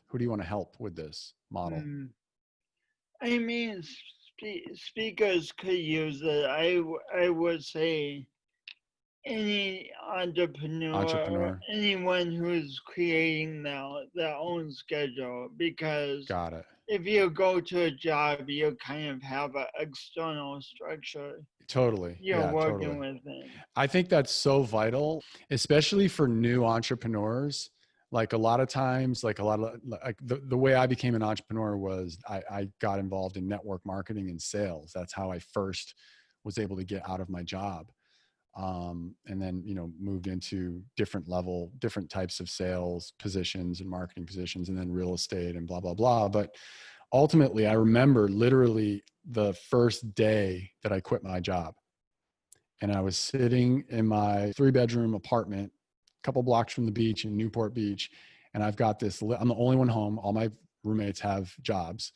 Who do you want to help with this model? Mm. I mean, speakers could use it. I would say any entrepreneur or Entrepreneur. anyone who's creating their own schedule, because Got it. if you go to a job, you kind of have an external structure Totally. you're Yeah, totally. working within. I think that's so vital, especially for new entrepreneurs. Like a lot of times, like a lot of like the way I became an entrepreneur was I got involved in network marketing and sales. That's how I first was able to get out of my job. And then, moved into different types of sales positions and marketing positions, and then real estate and blah, blah, blah. But ultimately, I remember literally the first day that I quit my job. And I was sitting in my 3-bedroom apartment, a couple blocks from the beach in Newport Beach. And I've got this, I'm the only one home. All my roommates have jobs.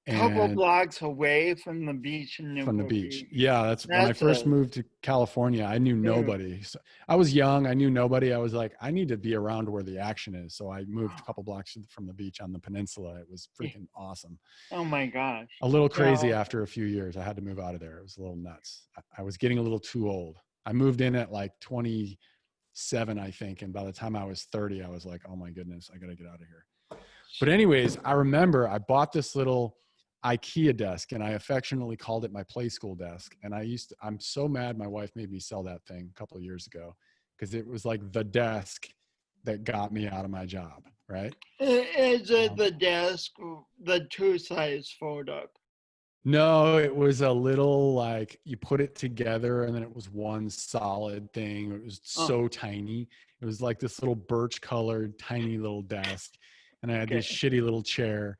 Couple And blocks away from the beach in from the Newport beach. Beach. Yeah, that's when I That's first a moved to California. I knew uh, nobody. So I was young. I knew nobody. I was like, I need to be around where the action is. So I moved a couple blocks from the beach on the peninsula. It was freaking awesome. oh my gosh. A little crazy Yeah. after a few years. I had to move out of there. It was a little nuts. I was getting a little too old. I moved in at like 27, I think. And by the time I was 30, I was like, oh my goodness, I got to get out of here. But anyways, I remember I bought this little IKEA desk, and I affectionately called it my play school desk. And I'm so mad my wife made me sell that thing a couple of years ago, because it was like the desk that got me out of my job, right? Is it Um, the desk, the two size fold up? no, it was a little like you put it together and then it was one solid thing. It was Oh, so tiny. It was like this little birch colored tiny little desk. And I had this okay. shitty little chair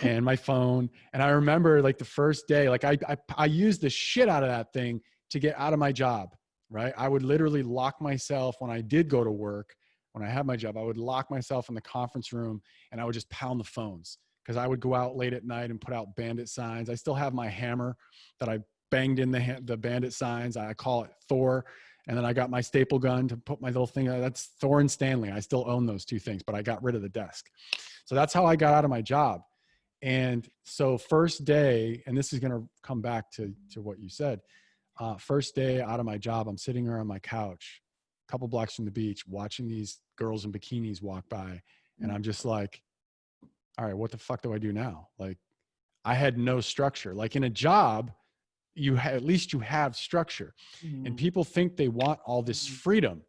and my phone. And I remember like the first day, like I used the shit out of that thing to get out of my job, right? I would literally lock myself when I did go to work, when I had my job, I would lock myself in the conference room and I would just pound the phones, because I would go out late at night and put out bandit signs. I still have my hammer that I banged in the bandit signs. I call it Thor. And then I got my staple gun to put my little thing. That's Thor and Stanley. I still own those two things, but I got rid of the desk. So that's how I got out of my job. And so first day, and this is going to come back to what you said, first day out of my job, I'm sitting here on my couch, a couple blocks from the beach, watching these girls in bikinis walk by. And I'm just like, all right, what the fuck do I do now? Like, I had no structure. Like in a job, at least you have structure. And Mhm. people think they want all this freedom,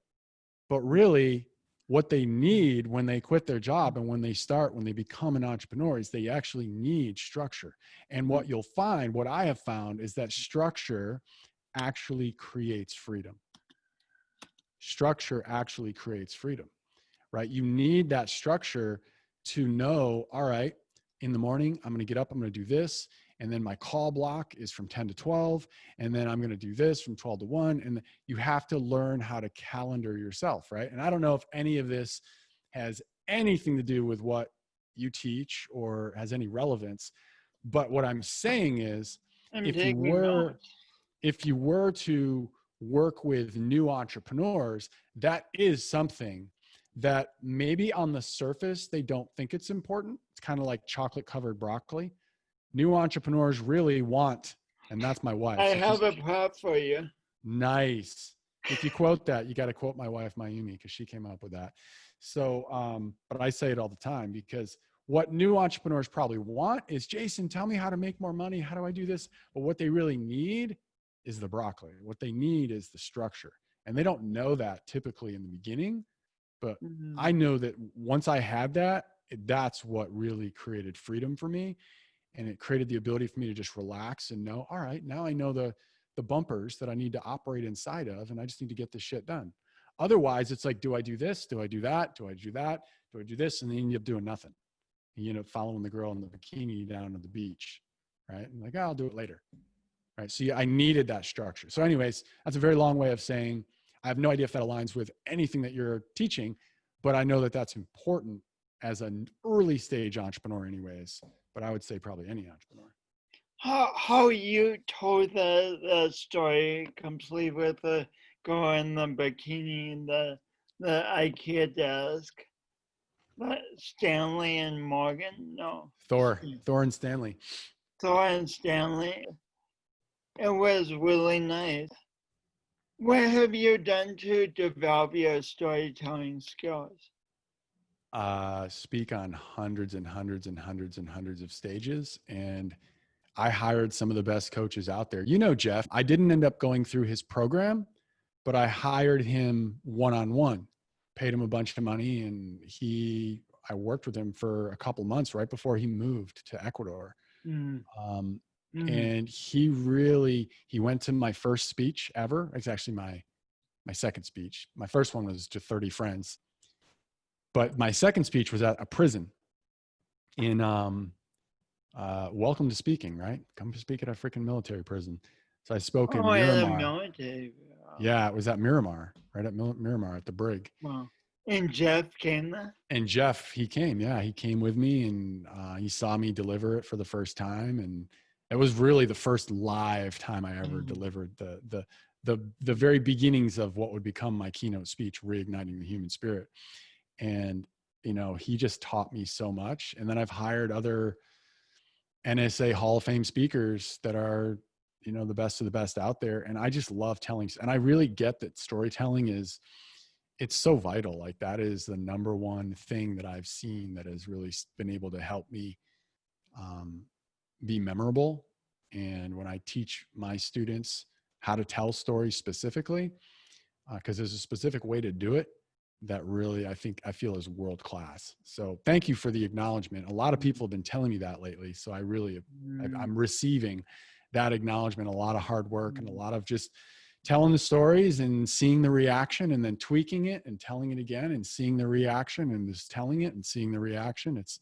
but really what they need when they quit their job and when they become an entrepreneur, is they actually need structure. And what you'll find, what I have found, is that structure actually creates freedom. Structure actually creates freedom, right? You need that structure to know, all right, in the morning, I'm going to get up, I'm going to do this. And then my call block is from 10 to 12. And then I'm going to do this from 12 to 1. And you have to learn how to calendar yourself, right? And I don't know if any of this has anything to do with what you teach or has any relevance. But what I'm saying is, I'm if you taking were notes. if you were to work with new entrepreneurs, that is something that maybe on the surface they don't think it's important. It's kind of like chocolate covered broccoli. New entrepreneurs really want, and that's my I wife. So have a prop for you. nice. If you quote that, you got to quote my wife, Mayumi, because she came up with that. So, but I say it all the time, because what new entrepreneurs probably want is, Jason, tell me how to make more money. How do I do this? But what they really need is the broccoli. What they need is the structure. And they don't know that typically in the beginning. But I Mhm. know that once I had that, that's what really created freedom for me. And it created the ability for me to just relax and know, all right, now I know the bumpers that I need to operate inside of, and I just need to get this shit done. Otherwise, it's like, do I do this? Do I do that? Do I do that? Do I do this? And then you end up doing nothing. You end up following the girl in the bikini down to the beach, right? And like, oh, I'll do it later, right? So yeah, I needed that structure. So anyways, that's a very long way of saying, I have no idea if that aligns with anything that you're teaching, but I know that that's important as an early stage entrepreneur anyways, but I would say probably any entrepreneur. How you told the story, complete with the girl in the bikini and the IKEA desk. Stanley and Morgan? No. Thor and Stanley. Thor and Stanley. It was really nice. What have you done to develop your storytelling skills? Speak on hundreds and hundreds and hundreds and hundreds of stages. And I hired some of the best coaches out there. You know, Jeff, I didn't end up going through his program, but I hired him one-on-one, paid him a bunch of money. And I worked with him for a couple months right before he moved to Ecuador. Mm. Um, Mm. and he went to my first speech ever. It's actually my second speech. My first one was to 30 friends, but my second speech was at a prison in welcome to speaking, right? Come to speak at a freaking military prison. So I spoke in Oh, in the Miramar. military. Yeah, it was at Miramar, right at Miramar at the Brig. Wow. And Jeff came there? And Jeff, he came. Yeah, he came with me, and he saw me deliver it for the first time. And it was really the first live time I ever delivered the very beginnings of what would become my keynote speech, Reigniting the Human Spirit. And, you know, he just taught me so much. And then I've hired other NSA Hall of Fame speakers that are, you know, the best of the best out there. And I just love telling. And I really get that storytelling it's so vital. Like that is the number one thing that I've seen that has really been able to help me be memorable. And when I teach my students how to tell stories specifically, because there's a specific way to do it that really I feel is world class. So thank you for the acknowledgement. A lot of people have been telling me that lately. So I'm receiving that acknowledgement, a lot of hard work and a lot of just telling the stories and seeing the reaction and then tweaking it and telling it again and seeing the reaction and just telling it and seeing the reaction. It's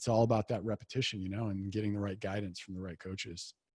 all about that repetition, you know, and getting the right guidance from the right coaches.